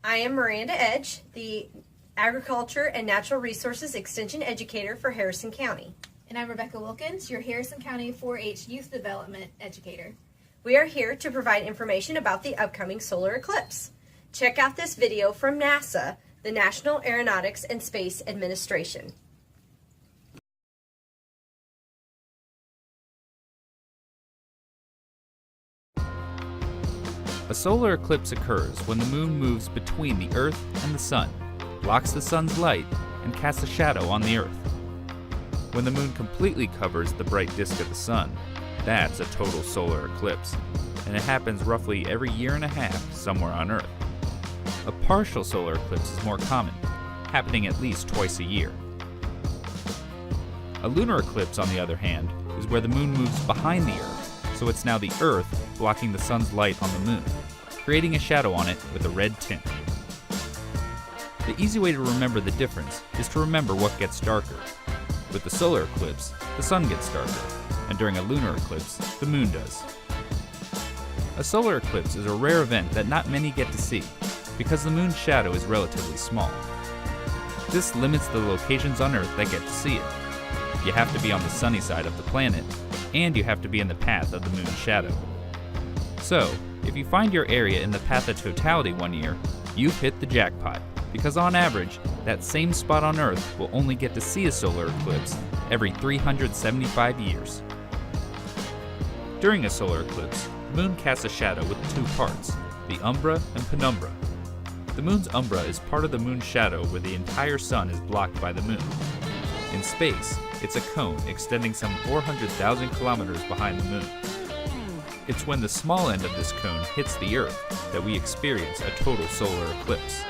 I am Miranda Edge, the Agriculture and Natural Resources Extension Educator for Harrison County. And I'm Rebecca Wilkins, your Harrison County 4-H Youth Development Educator. We are here to provide information about the upcoming solar eclipse. Check out this video from NASA, the National Aeronautics and Space Administration. A solar eclipse occurs when the moon moves between the Earth and the sun, blocks the sun's light, and casts a shadow on the Earth. When the moon completely covers the bright disk of the sun, that's a total solar eclipse, and it happens roughly every year and a half somewhere on Earth. A partial solar eclipse is more common, happening at least twice a year. A lunar eclipse, on the other hand, is where the moon moves behind the Earth, so it's now the Earth blocking the sun's light on the moon, creating a shadow on it with a red tint. The easy way to remember the difference is to remember what gets darker. With the solar eclipse, the sun gets darker, and during a lunar eclipse, the moon does. A solar eclipse is a rare event that not many get to see, because the moon's shadow is relatively small. This limits the locations on Earth that get to see it. You have to be on the sunny side of the planet, and you have to be in the path of the moon's shadow. So, if you find your area in the path of totality one year, you've hit the jackpot, because on average, that same spot on Earth will only get to see a solar eclipse every 375 years. During a solar eclipse, the moon casts a shadow with two parts, the umbra and penumbra. The moon's umbra is part of the moon's shadow where the entire sun is blocked by the moon. In space, it's a cone extending some 400,000 kilometers behind the moon. It's when the small end of this cone hits the Earth that we experience a total solar eclipse.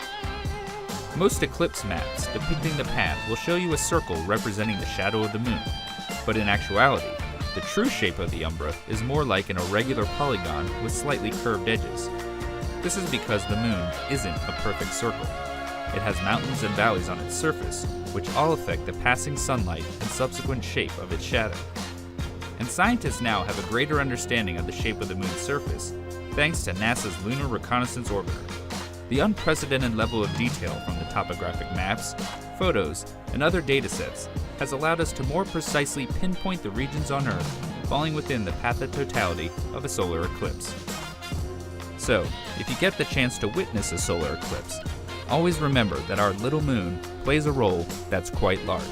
Most eclipse maps depicting the path will show you a circle representing the shadow of the moon, but in actuality, the true shape of the umbra is more like an irregular polygon with slightly curved edges. This is because the moon isn't a perfect circle. It has mountains and valleys on its surface, which all affect the passing sunlight and subsequent shape of its shadow. And scientists now have a greater understanding of the shape of the moon's surface, thanks to NASA's Lunar Reconnaissance Orbiter. The unprecedented level of detail from the topographic maps, photos, and other datasets has allowed us to more precisely pinpoint the regions on Earth falling within the path of totality of a solar eclipse. So, if you get the chance to witness a solar eclipse, always remember that our little moon plays a role that's quite large.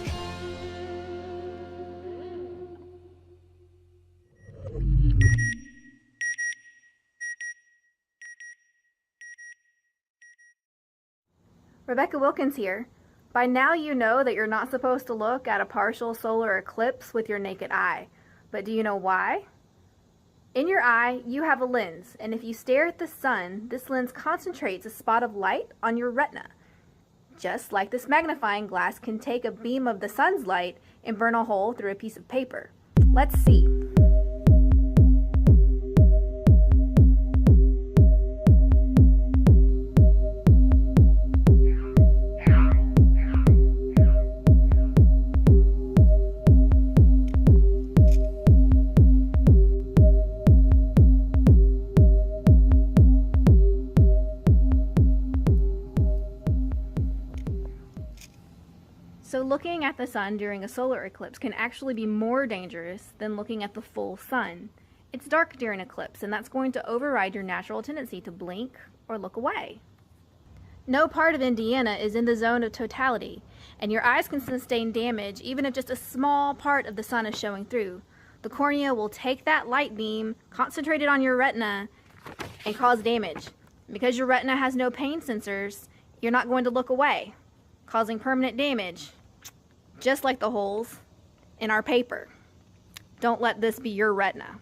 Rebecca Wilkins here. By now you know that you're not supposed to look at a partial solar eclipse with your naked eye. But do you know why? In your eye, you have a lens, and if you stare at the sun, this lens concentrates a spot of light on your retina. Just like this magnifying glass can take a beam of the sun's light and burn a hole through a piece of paper. Let's see. So looking at the sun during a solar eclipse can actually be more dangerous than looking at the full sun. It's dark during an eclipse, and that's going to override your natural tendency to blink or look away. No part of Indiana is in the zone of totality, and your eyes can sustain damage even if just a small part of the sun is showing through. The cornea will take that light beam, concentrate it on your retina, and cause damage. Because your retina has no pain sensors, you're not going to look away, causing permanent damage. Just like the holes in our paper. Don't let this be your retina.